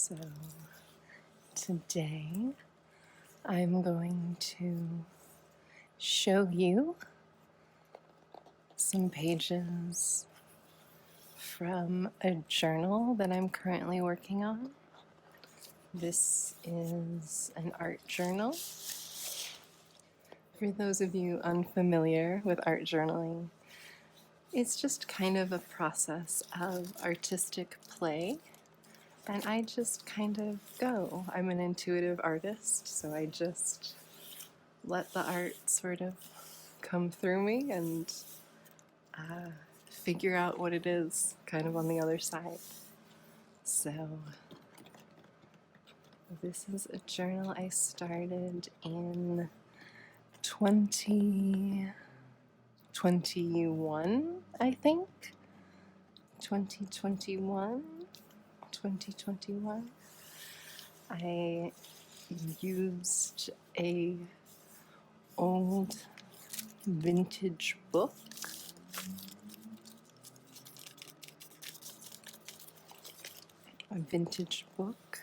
So today I'm going to show you some pages from a journal that I'm currently working on. This is an art journal. For those of you unfamiliar with art journaling, it's just kind of a process of artistic play. And I just kind of go. I'm an intuitive artist, so I just let the art sort of come through me and figure out what it is kind of on the other side. So this is a journal I started in 2021, I think. 2021. I used a old vintage book. Vintage book.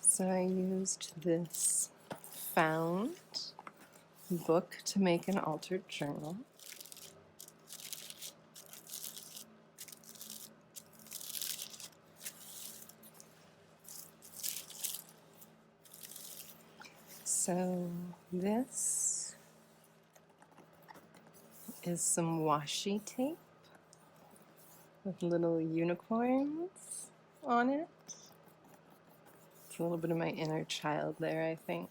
So I used this found book to make an altered journal. So this is some washi tape with little unicorns on it. It's a little bit of my inner child there, I think.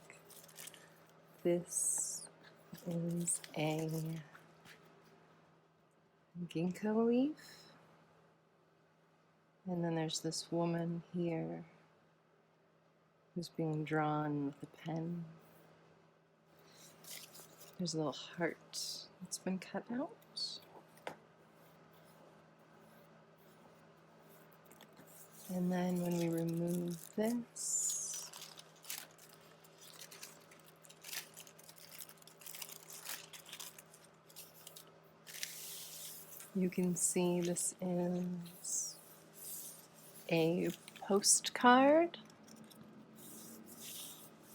This is a ginkgo leaf. And then there's this woman here who's being drawn with a pen. There's a little heart that's been cut out. And then when we remove this, you can see this is a postcard.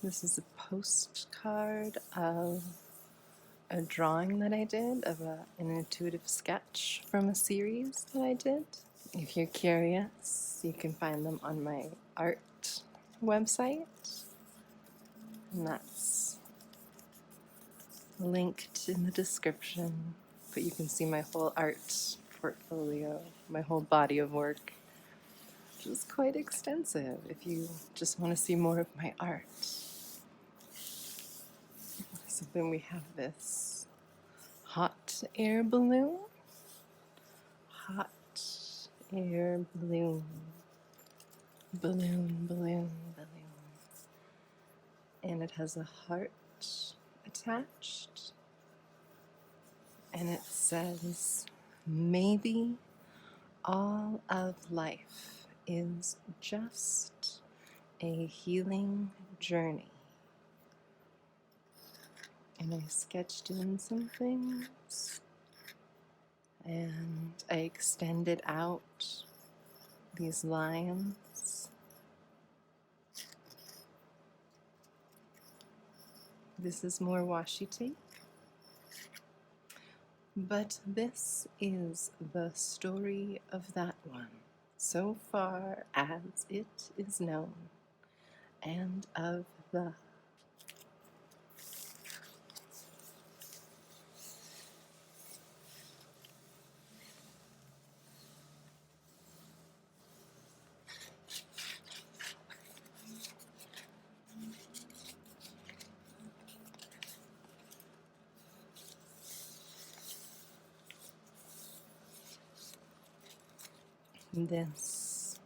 This is a postcard of a drawing that I did of an intuitive sketch from a series that I did. If you're curious, you can find them on my art website, and that's linked in the description, but you can see my whole art portfolio, my whole body of work, which is quite extensive if you just want to see more of my art. So then we have this hot air balloon. Hot air balloon. Balloon. And it has a heart attached. And it says, maybe all of life is just a healing journey. And I sketched in some things, and I extended out these lines. This is more washi tape, but this is the story of that one, so far as it is known, and of the This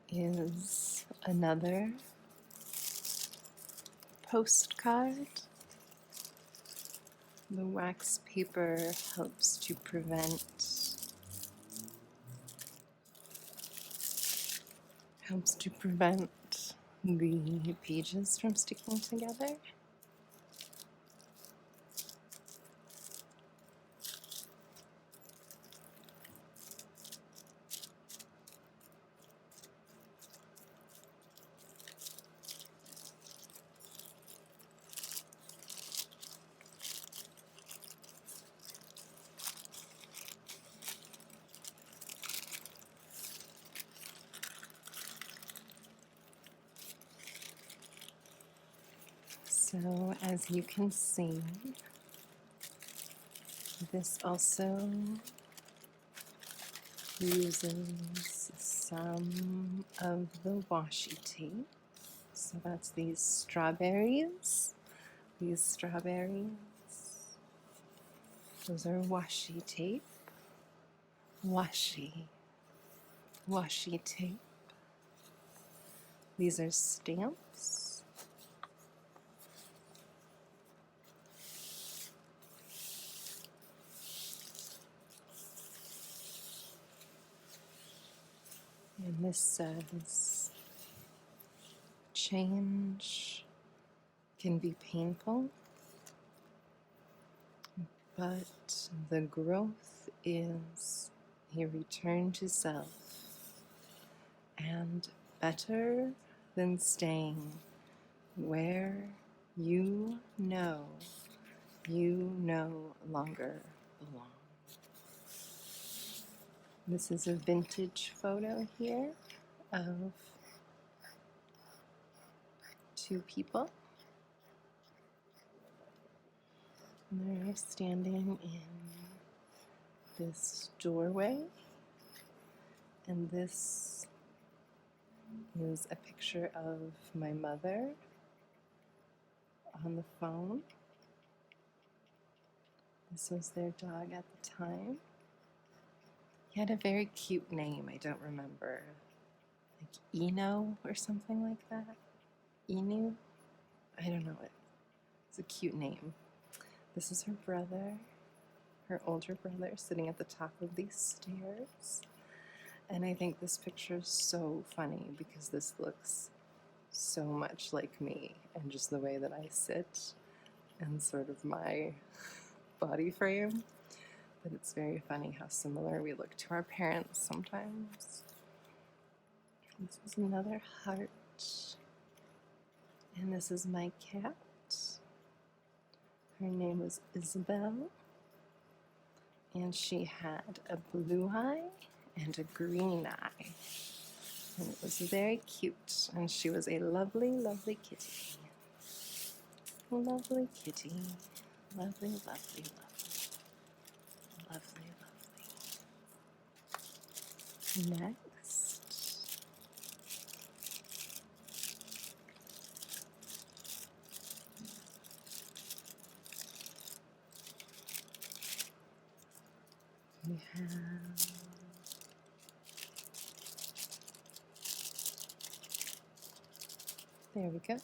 is another postcard. The wax paper helps to prevent the pages from sticking together. So as you can see, this also uses some of the washi tape. So that's these strawberries. Those are washi tape. Washi tape. These are stamps. And this says, change can be painful, but the growth is a return to self, and better than staying where you no longer belong. This is a vintage photo here of two people. And they're standing in this doorway, and this is a picture of my mother on the phone. This was their dog at the time. He had a very cute name, I don't remember. Like Eno or something like that? Enu? I don't know. It's a cute name. This is her brother, her older brother, sitting at the top of these stairs. And I think this picture is so funny because this looks so much like me and just the way that I sit and sort of my body frame. But it's very funny how similar we look to our parents sometimes. This is another heart. And this is my cat. Her name was Isabel. And she had a blue eye and a green eye. And it was very cute. And she was a lovely, lovely kitty. Lovely kitty. Lovely, lovely, lovely. Lovely, lovely. Next, we have there we go.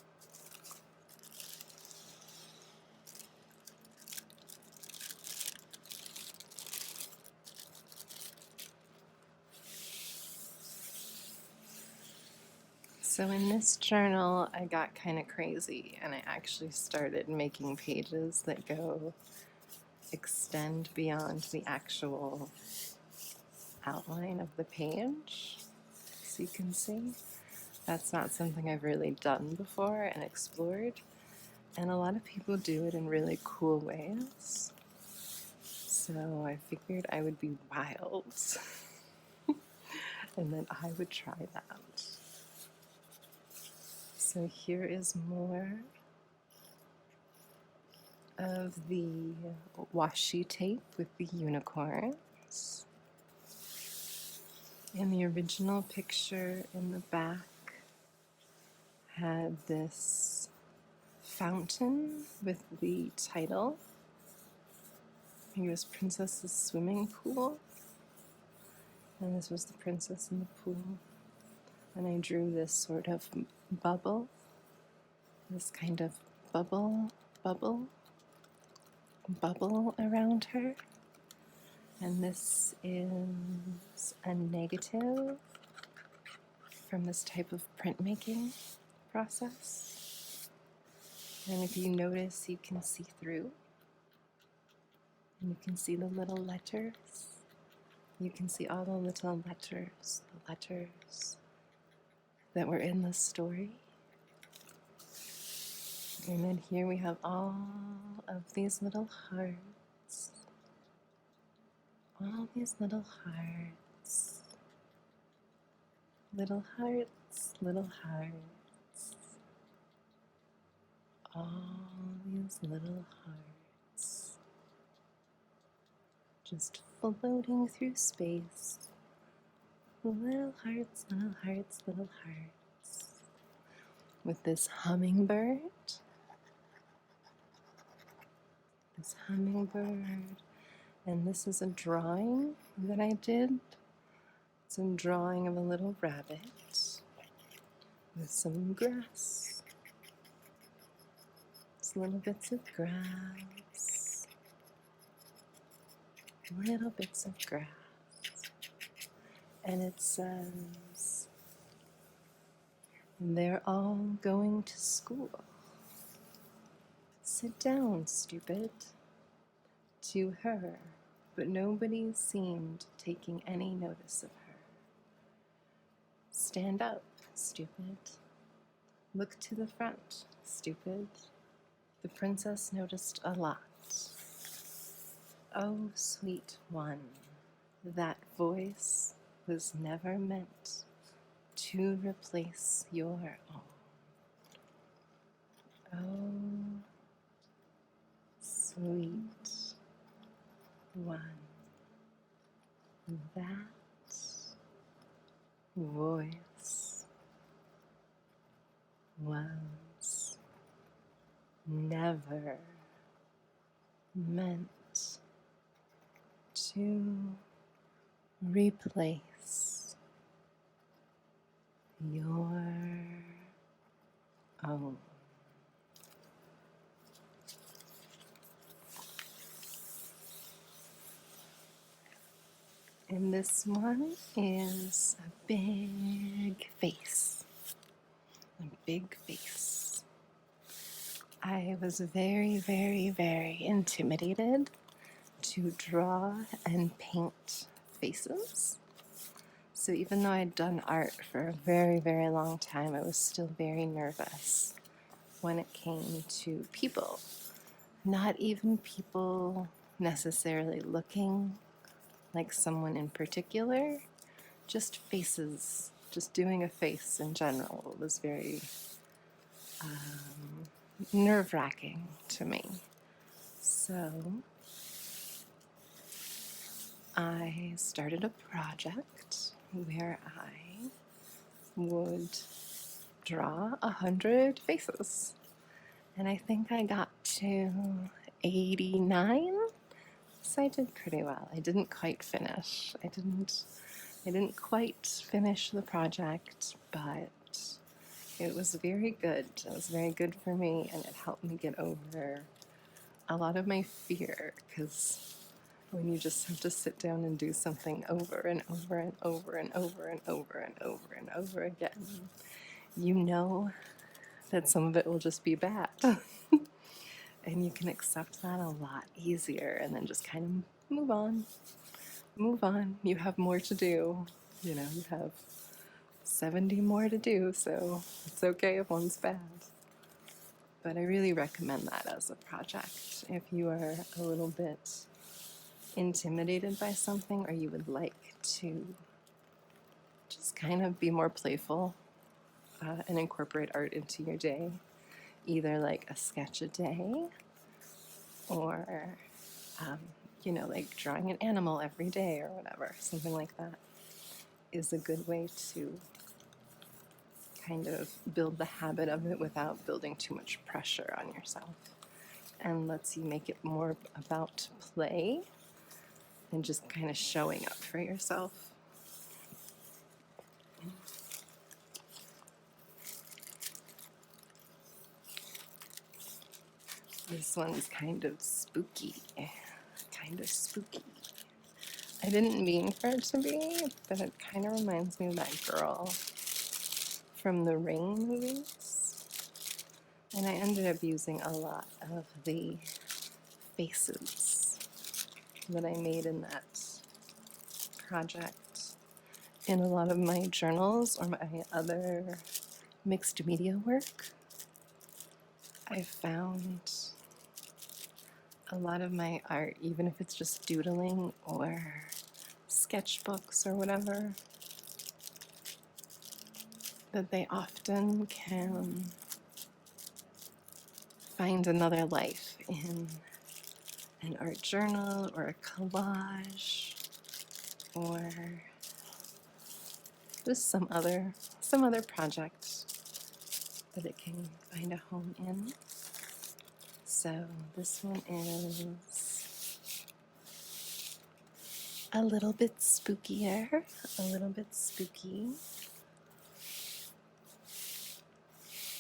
So in this journal, I got kind of crazy and I actually started making pages that extend beyond the actual outline of the page. So you can see, that's not something I've really done before and explored. And a lot of people do it in really cool ways. So I figured I would be wild and then I would try that. So here is more of the washi tape with the unicorns. And the original picture in the back had this fountain with the title. I think it was Princess's Swimming Pool. And this was the princess in the pool. And I drew this sort of bubble, this kind of bubble around her. And this is a negative from this type of printmaking process. And if you notice, you can see through. And you can see the little letters. You can see all the little letters, the letters that were in the story. And then here we have all of these little hearts. All these little hearts. Little hearts, little hearts. All these little hearts, just floating through space. Little hearts, little hearts, little hearts. With this hummingbird, and this is a drawing that I did. It's a drawing of a little rabbit with some grass. It's little bits of grass. Little bits of grass. And it says, they're all going to school. Sit down, stupid. To her, but nobody seemed taking any notice of her. Stand up, stupid. Look to the front, stupid. The princess noticed a lot. Oh, sweet one, that voice was never meant to replace your own. Oh, sweet one, that voice was never meant to replace your own. And this one is a big face. A big face. I was very, very, very intimidated to draw and paint faces. So even though I'd done art for a very, very long time, I was still very nervous when it came to people. Not even people necessarily looking like someone in particular, just faces, just doing a face in general was very nerve-wracking to me. So I started a project where I would draw 100 faces. And I think I got to 89. So I did pretty well. I didn't quite finish. I didn't quite finish the project, but it was very good. It was very good for me, and it helped me get over a lot of my fear, because when you just have to sit down and do something over and over and over and over and over and over and over again, you know that some of it will just be bad. And you can accept that a lot easier and then just kind of move on. Move on. You have more to do. You know, you have 70 more to do, so it's okay if one's bad. But I really recommend that as a project. If you are a little bit intimidated by something, or you would like to just kind of be more playful and incorporate art into your day, either like a sketch a day or you know, like drawing an animal every day or whatever, something like that is a good way to kind of build the habit of it without building too much pressure on yourself, and lets you make it more about play and just kind of showing up for yourself. This one's kind of spooky. I didn't mean for it to be, but it kind of reminds me of that girl from the Ring movies. And I ended up using a lot of the faces that I made in that project in a lot of my journals or my other mixed media work. I found a lot of my art, even if it's just doodling or sketchbooks or whatever, that they often can find another life in an art journal or a collage or just some other project that it can find a home in. So this one is a little bit spookier, a little bit spooky.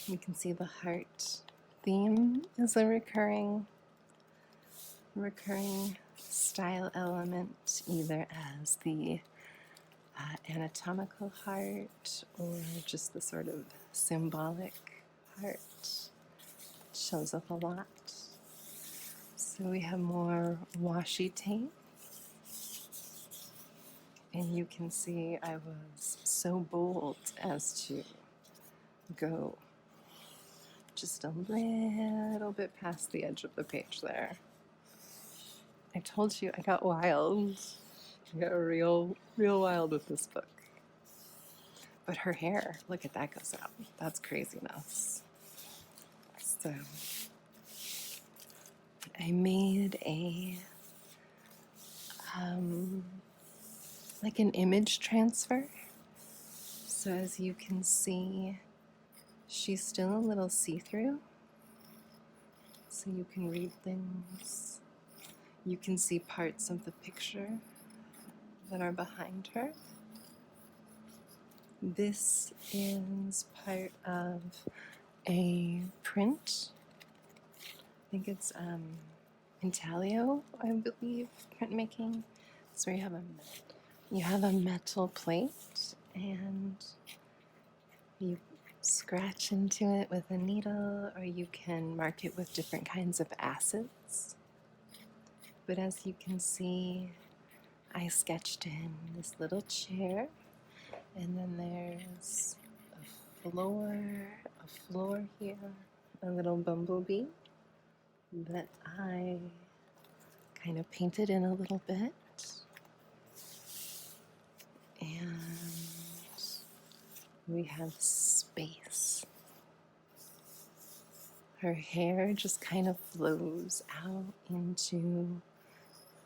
You can see the heart theme is a recurring style element, either as the anatomical heart or just the sort of symbolic heart. It shows up a lot. So we have more washi tape. And you can see I was so bold as to go just a little bit past the edge of the page there. I told you I got wild. I got real wild with this book. But her hair, look at that goes out. That's craziness. So I made a like an image transfer. So as you can see, she's still a little see-through. So you can read things. You can see parts of the picture that are behind her. This is part of a print. I think it's intaglio, I believe, printmaking. So you have a metal plate and you scratch into it with a needle, or you can mark it with different kinds of acids. But as you can see, I sketched in this little chair, and then there's a floor here, a little bumblebee that I kind of painted in a little bit. And we have space. Her hair just kind of flows out into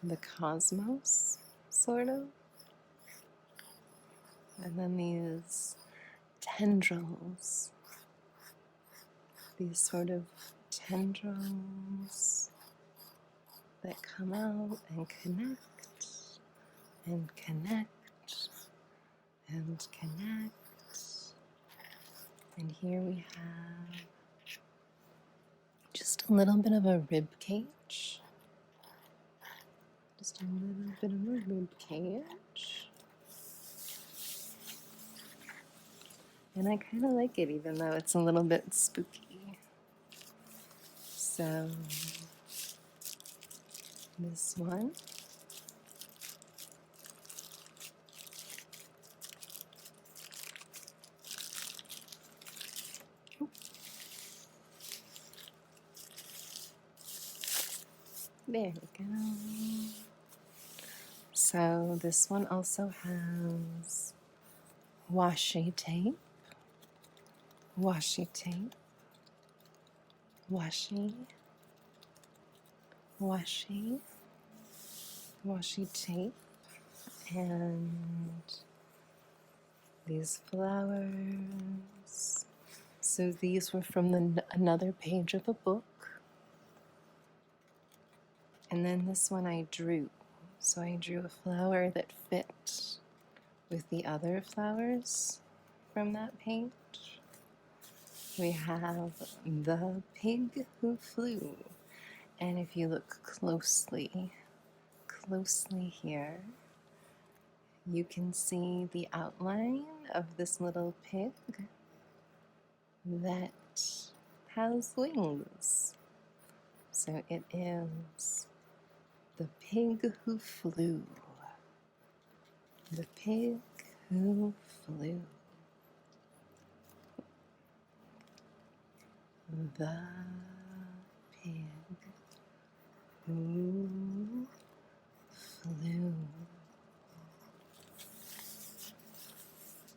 the cosmos, sort of. And then these tendrils, these sort of tendrils that come out and connect and connect and connect. And here we have just a little bit of a rib cage. Just a little bit of a rib cage. And I kind of like it, even though it's a little bit spooky. So this one. There we go. So this one also has washi tape, washi tape, washi, washi, washi tape, and these flowers. So these were from another page of a book. And then this one I drew. So I drew a flower that fit with the other flowers from that page. We have the pig who flew. And if you look closely here, you can see the outline of this little pig that has wings. So it is the pig who flew. The pig who flew. The pig who flew.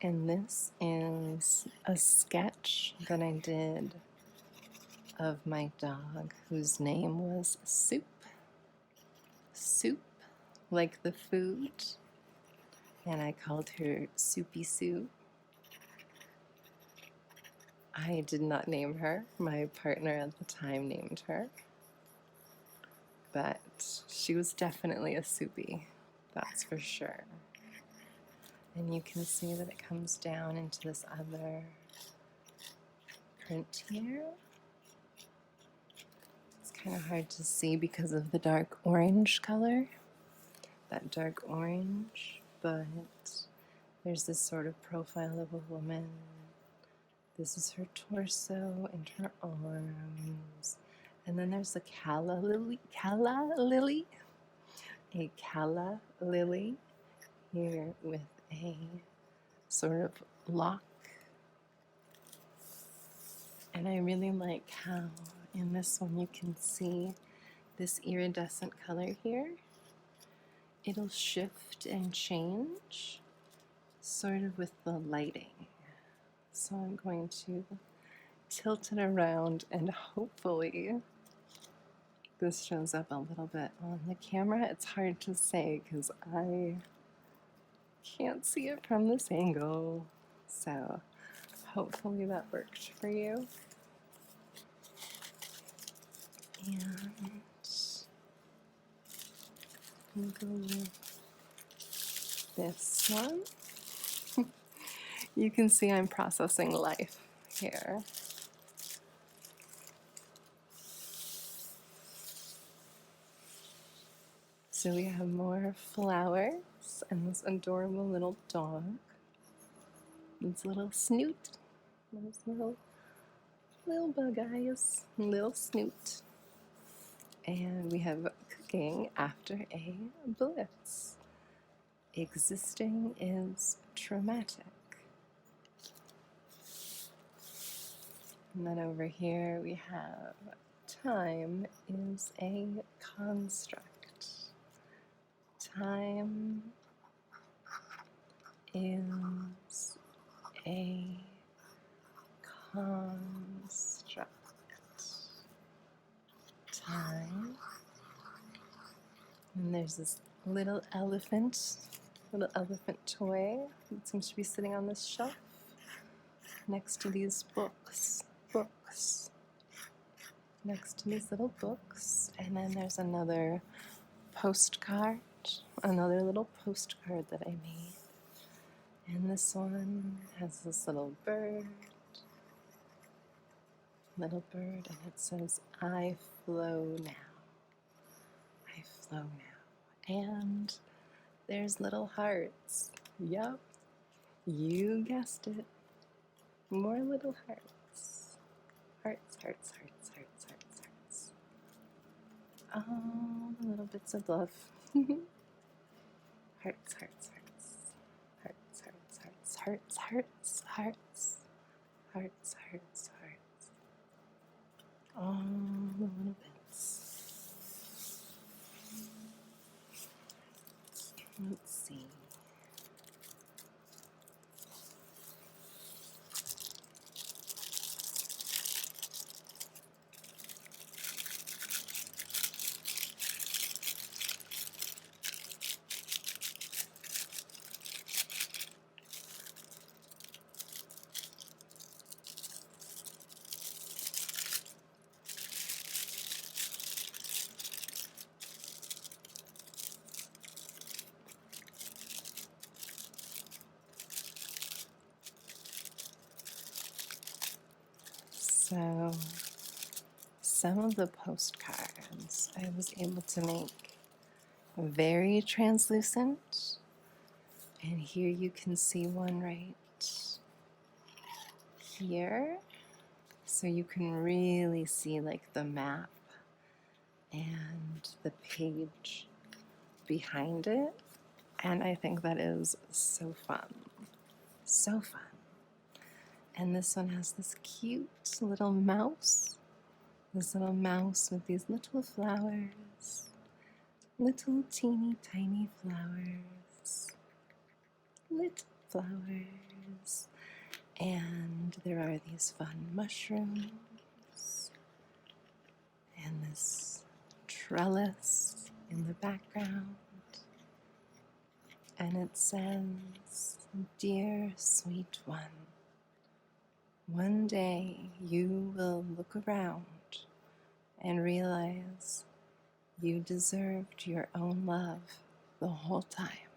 And this is a sketch that I did of my dog, whose name was Soup. Soup, like the food, and I called her Soupy Sue. I did not name her. My partner at the time named her. But she was definitely a Soupy, that's for sure. And you can see that it comes down into this other print here. It's kind of hard to see because of the dark orange color, that dark orange, but there's this sort of profile of a woman. This is her torso and her arms. And then there's a calla lily, a calla lily here with a sort of lock. And I really like how in this one you can see this iridescent color here. It'll shift and change sort of with the lighting. So I'm going to tilt it around and hopefully this shows up a little bit on the camera. It's hard to say because I can't see it from this angle. So hopefully that worked for you. And I'm going to go with this one. You can see I'm processing life here. So we have more flowers and this adorable little dog. This little snoot. Those little bug eyes. Little snoot. And we have cooking after a blitz. Existing is traumatic. And then over here we have time is a construct. Time is a construct. Time. And there's this little elephant toy that seems to be sitting on this shelf next to these books. Next to these little books. And then there's another postcard, another little postcard that I made. And this one has this little bird, and it says, I flow now. I flow now. And there's little hearts. Yup, you guessed it. More little hearts. Hearts, hearts, hearts, hearts, hearts, hearts. Oh, the little bits of love. Hearts, hearts, hearts. Hearts, hearts, hearts, hearts, hearts, hearts. Hearts, hearts, hearts. All the little bits. Let's see. So, some of the postcards I was able to make very translucent, and here you can see one right here, so you can really see like the map and the page behind it, and I think that is so fun, so fun. And this one has this cute little mouse. This little mouse with these little flowers. Little teeny tiny flowers. Little flowers. And there are these fun mushrooms. and this trellis in the background. And it says, "Dear sweet one day you will look around and realize you deserved your own love the whole time."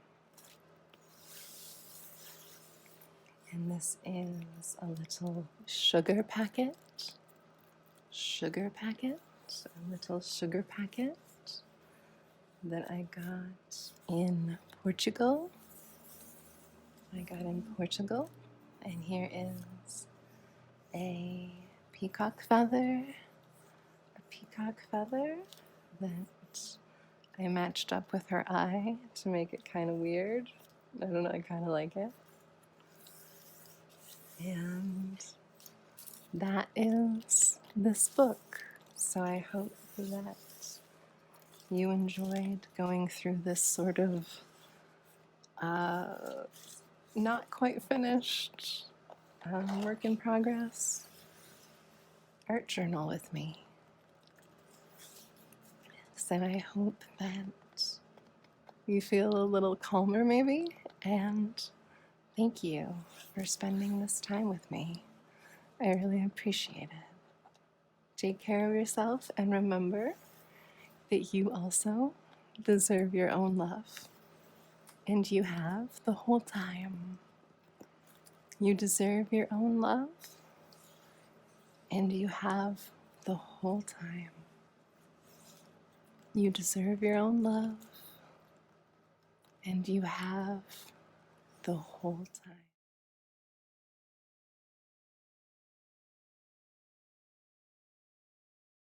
And this is a little sugar packet, a little sugar packet that I got in Portugal. And here is a peacock feather that I matched up with her eye to make it kind of weird. I don't know, I kind of like it. And that is this book. So I hope that you enjoyed going through this sort of not quite finished work in progress art journal with me. So I hope that you feel a little calmer maybe, and thank you for spending this time with me. I really appreciate it. Take care of yourself and remember that you also deserve your own love, and you have the whole time. You deserve your own love, and you have the whole time. You deserve your own love, and you have the whole time.